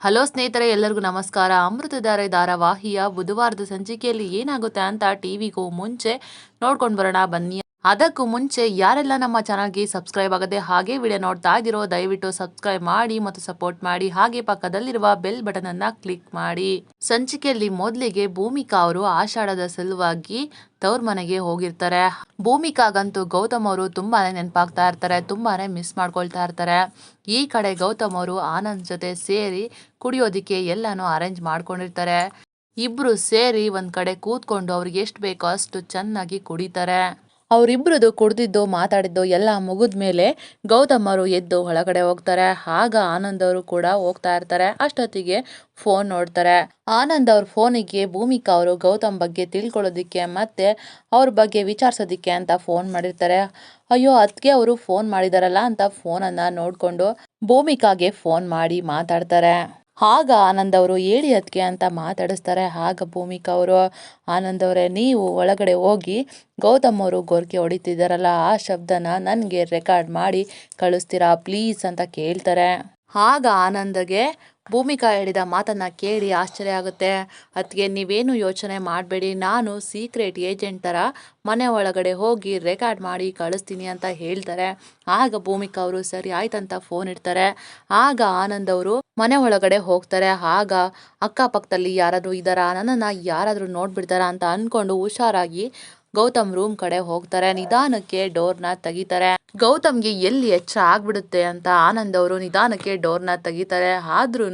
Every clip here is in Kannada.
ಹಲೋ ಸ್ನೇಹಿತರೆ, ಎಲ್ಲರಿಗೂ ನಮಸ್ಕಾರ. ಅಮೃತಧಾರೆ ಧಾರಾವಾಹಿಯ ಬುಧವಾರದ ಸಂಚಿಕೆಯಲ್ಲಿ ಏನಾಗುತ್ತೆ ಅಂತ ಟಿವಿಗೂ ಮುಂಚೆ ನೋಡ್ಕೊಂಡು ಬರೋಣ ಬನ್ನಿ. ಅದಕ್ಕೂ ಮುಂಚೆ ಯಾರೆಲ್ಲ ನಮ್ಮ ಚಾನಲ್ಗೆ ಸಬ್ಸ್ಕ್ರೈಬ್ ಆಗದೆ ಹಾಗೆ ವಿಡಿಯೋ ನೋಡ್ತಾ ಇದ್ದೀರೋ ದಯವಿಟ್ಟು ಸಬ್ಸ್ಕ್ರೈಬ್ ಮಾಡಿ ಮತ್ತು ಸಪೋರ್ಟ್ ಮಾಡಿ. ಹಾಗೆ ಪಕ್ಕದಲ್ಲಿರುವ ಬೆಲ್ ಬಟನ್ ಅನ್ನ ಕ್ಲಿಕ್ ಮಾಡಿ. ಸಂಚಿಕೆಯಲ್ಲಿ ಮೊದಲಿಗೆ ಭೂಮಿಕಾ ಅವರು ಆಷಾಢದ ಸಲುವಾಗಿ ತವ್ರ ಮನೆಗೆ ಹೋಗಿರ್ತಾರೆ. ಭೂಮಿಕಾಗಂತೂ ಗೌತಮ್ ಅವರು ತುಂಬಾನೇ ನೆನಪಾಗ್ತಾ ಇರ್ತಾರೆ, ತುಂಬಾನೇ ಮಿಸ್ ಮಾಡ್ಕೊಳ್ತಾ ಇರ್ತಾರೆ. ಈ ಕಡೆ ಗೌತಮ್ ಅವರು ಆನಂದ್ ಜೊತೆ ಸೇರಿ ಕುಡಿಯೋದಿಕ್ಕೆ ಎಲ್ಲಾನು ಅರೇಂಜ್ ಮಾಡ್ಕೊಂಡಿರ್ತಾರೆ. ಇಬ್ರು ಸೇರಿ ಒಂದ್ ಕಡೆ ಕೂತ್ಕೊಂಡು ಅವ್ರಿಗೆ ಎಷ್ಟು ಬೇಕೋ ಅಷ್ಟು ಚೆನ್ನಾಗಿ ಕುಡಿತಾರೆ. ಅವರಿಬ್ರದ್ದು ಕುಡ್ದಿದ್ದು ಮಾತಾಡಿದ್ದು ಎಲ್ಲ ಮುಗಿದ್ಮೇಲೆ ಗೌತಮ್ ಅವರು ಎದ್ದು ಒಳಗಡೆ ಹೋಗ್ತಾರೆ. ಆಗ ಆನಂದ್ ಅವರು ಕೂಡ ಹೋಗ್ತಾ ಇರ್ತಾರೆ. ಅಷ್ಟೊತ್ತಿಗೆ ಫೋನ್ ನೋಡ್ತಾರೆ. ಆನಂದ್ ಅವ್ರ ಫೋನಿಗೆ ಭೂಮಿಕಾ ಅವರು ಗೌತಮ್ ಬಗ್ಗೆ ತಿಳ್ಕೊಳ್ಳೋದಿಕ್ಕೆ ಮತ್ತೆ ಅವ್ರ ಬಗ್ಗೆ ವಿಚಾರಿಸೋದಿಕ್ಕೆ ಅಂತ ಫೋನ್ ಮಾಡಿರ್ತಾರೆ. ಅಯ್ಯೋ, ಅದಕ್ಕೆ ಅವರು ಫೋನ್ ಮಾಡಿದಾರಲ್ಲ ಅಂತ ಫೋನನ್ನ ನೋಡ್ಕೊಂಡು ಭೂಮಿಕಾಗೆ ಫೋನ್ ಮಾಡಿ ಮಾತಾಡ್ತಾರೆ. ಆಗ ಆನಂದ್ ಅವರು ಹೇಳಿ ಅದಕ್ಕೆ ಅಂತ ಮಾತಾಡಿಸ್ತಾರೆ. ಆಗ ಭೂಮಿಕಾ ಅವರು, ಆನಂದ್ ಅವರೇ, ನೀವು ಒಳಗಡೆ ಹೋಗಿ ಗೌತಮ್ ಅವರು ಗೊರ್ಕೆ ಹೊಡಿತಿದ್ದಾರಲ್ಲ ಆ ಶಬ್ದನ ನನಗೆ ರೆಕಾರ್ಡ್ ಮಾಡಿ ಕಳಿಸ್ತೀರಾ ಪ್ಲೀಸ್ ಅಂತ ಕೇಳ್ತಾರೆ. ಆಗ ಆನಂದ್ಗೆ ಭೂಮಿಕಾ ಹೇಳಿದ ಮಾತನ್ನ ಕೇಳಿ ಆಶ್ಚರ್ಯ ಆಗುತ್ತೆ. ಅದಕ್ಕೆ ನೀವೇನು ಯೋಚನೆ ಮಾಡಬೇಡಿ, ನಾನು ಸೀಕ್ರೆಟ್ ಏಜೆಂಟ್ ಥರ ಮನೆ ಒಳಗಡೆ ಹೋಗಿ ರೆಕಾರ್ಡ್ ಮಾಡಿ ಕಳಿಸ್ತೀನಿ ಅಂತ ಹೇಳ್ತಾರೆ. ಆಗ ಭೂಮಿಕಾ ಅವರು ಸರಿ ಆಯ್ತಂತ ಫೋನ್ ಇಡ್ತಾರೆ. ಆಗ ಆನಂದ್ ಅವರು ಮನೆ ಒಳಗಡೆ ಹೋಗ್ತಾರೆ. ಆಗ ಅಕ್ಕಪಕ್ಕದಲ್ಲಿ ಯಾರಾದರೂ ಇದ್ದಾರಾ, ನನ್ನನ್ನು ಯಾರಾದರೂ ನೋಡ್ಬಿಡ್ತಾರಾ ಅಂತ ಅಂದ್ಕೊಂಡು ಹುಷಾರಾಗಿ ಗೌತಮ್ ರೂಮ್ ಕಡೆ ಹೋಗ್ತಾರೆ. ನಿಧಾನಕ್ಕೆ ಡೋರ್ನ ತೆಗಿತಾರೆ. ಗೌತಮ್ಗೆ ಎಲ್ಲಿ ಎಚ್ಚರ ಆಗ್ಬಿಡುತ್ತೆ ಅಂತ ಆನಂದ್ ಅವರು ನಿಧಾನಕ್ಕೆ ಡೋರ್ನ ತೆಗಿತಾರೆ. ಆದ್ರೂ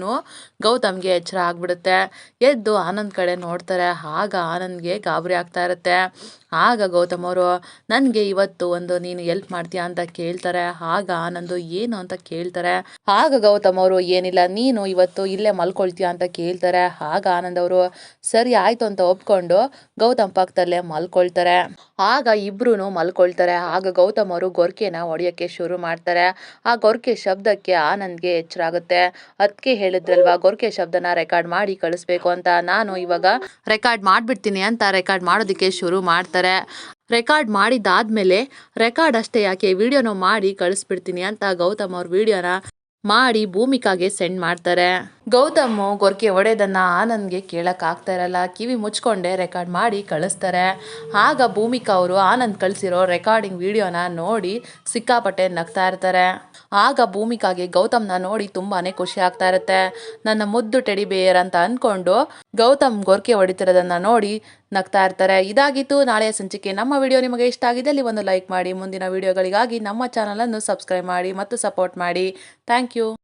ಗೌತಮ್ಗೆ ಎಚ್ಚರ ಆಗ್ಬಿಡುತ್ತೆ. ಎದ್ದು ಆನಂದ್ ಕಡೆ ನೋಡ್ತಾರೆ. ಆಗ ಆನಂದ್ಗೆ ಗಾಬರಿ ಆಗ್ತಾ ಇರುತ್ತೆ. ಆಗ ಗೌತಮ್ ಅವರು, ನನಗೆ ಇವತ್ತು ಒಂದು ನೀನು ಎಲ್ಪ್ ಮಾಡ್ತೀಯಾ ಅಂತ ಕೇಳ್ತಾರೆ. ಆಗ ಆನಂದ್ ಏನು ಅಂತ ಕೇಳ್ತಾರೆ. ಆಗ ಗೌತಮ್ ಅವರು, ಏನಿಲ್ಲ, ನೀನು ಇವತ್ತು ಇಲ್ಲೇ ಮಲ್ಕೊಳ್ತೀಯಾ ಅಂತ ಕೇಳ್ತಾರೆ. ಆಗ ಆನಂದ್ ಅವರು ಸರಿ ಆಯ್ತು ಅಂತ ಒಪ್ಕೊಂಡು ಗೌತಮ್ ಪಕ್ಕದಲ್ಲೇ ಮಲ್ಕೊಳ್ತಾರೆ. ಆಗ ಇಬ್ರು ಮಲ್ಕೊಳ್ತಾರೆ. ಆಗ ಗೌತಮ್ ಅವರು ಗೊರ್ಕೆನ ಹೊಡೆಯೋಕ್ಕೆ ಶುರು ಮಾಡ್ತಾರೆ. ಆ ಗೊರ್ಕೆ ಶಬ್ದಕ್ಕೆ ಆನಂದ್ಗೆ ಎಚ್ಚರ ಆಗುತ್ತೆ. ಅದಕ್ಕೆ ಹೇಳಿದ್ರಲ್ವಾ ಗೊರ್ಕೆ ಶಬ್ದನ ರೆಕಾರ್ಡ್ ಮಾಡಿ ಕಳಿಸ್ಬೇಕು ಅಂತ, ನಾನು ಇವಾಗ ರೆಕಾರ್ಡ್ ಮಾಡಿಬಿಡ್ತೀನಿ ಅಂತ ರೆಕಾರ್ಡ್ ಮಾಡೋದಕ್ಕೆ ಶುರು ಮಾಡ್ತಾರೆ. ರೆಕಾರ್ಡ್ ಮಾಡಿದ್ದಾದ್ಮೇಲೆ ರೆಕಾರ್ಡ್ ಅಷ್ಟೇ ಯಾಕೆ ವಿಡಿಯೋನ ಮಾಡಿ ಕಳಿಸ್ಬಿಡ್ತೀನಿ ಅಂತ ಗೌತಮ್ ಅವ್ರ ವಿಡಿಯೋನ ಮಾಡಿ ಭೂಮಿಕಾಗೆ ಸೆಂಡ್ ಮಾಡ್ತಾರೆ. ಗೌತಮ್ ಗೊರ್ಕೆ ಹೊಡೆದನ್ನ ಆನಂದ್ಗೆ ಕೇಳಕ್ ಆಗ್ತಾ ಇರಲ್ಲ, ಕಿವಿ ಮುಚ್ಕೊಂಡೆ ರೆಕಾರ್ಡ್ ಮಾಡಿ ಕಳಿಸ್ತಾರೆ. ಆಗ ಭೂಮಿಕಾ ಅವರು ಆನಂದ್ ಕಳಿಸಿರೋ ರೆಕಾರ್ಡಿಂಗ್ ವಿಡಿಯೋನ ನೋಡಿ ಸಿಕ್ಕಾಪಟ್ಟೆ ನಗ್ತಾ ಇರ್ತಾರೆ. ಆಗ ಭೂಮಿಕಾಗೆ ಗೌತಮ್ನ ನೋಡಿ ತುಂಬಾನೇ ಖುಷಿ ಆಗ್ತಾ ಇರುತ್ತೆ. ನನ್ನ ಮುದ್ದು ಟೆಡಿ ಬೇಯರ್ ಅಂತ ಅನ್ಕೊಂಡು ಗೌತಮ್ ಗೊರ್ಕೆ ಹೊಡಿತಿರೋದನ್ನ ನೋಡಿ ನಗ್ತಾ ಇರ್ತಾರೆ. ಇದಾಗಿತ್ತು ನಾಳೆಯ ಸಂಚಿಕೆ. ನಮ್ಮ ವಿಡಿಯೋ ನಿಮಗೆ ಇಷ್ಟ ಆಗಿದ್ದಲ್ಲಿ ಒಂದು ಲೈಕ್ ಮಾಡಿ. ಮುಂದಿನ ವಿಡಿಯೋಗಳಿಗಾಗಿ ನಮ್ಮ ಚಾನಲ್ ಅನ್ನು ಸಬ್ಸ್ಕ್ರೈಬ್ ಮಾಡಿ ಮತ್ತು ಸಪೋರ್ಟ್ ಮಾಡಿ. Thank you.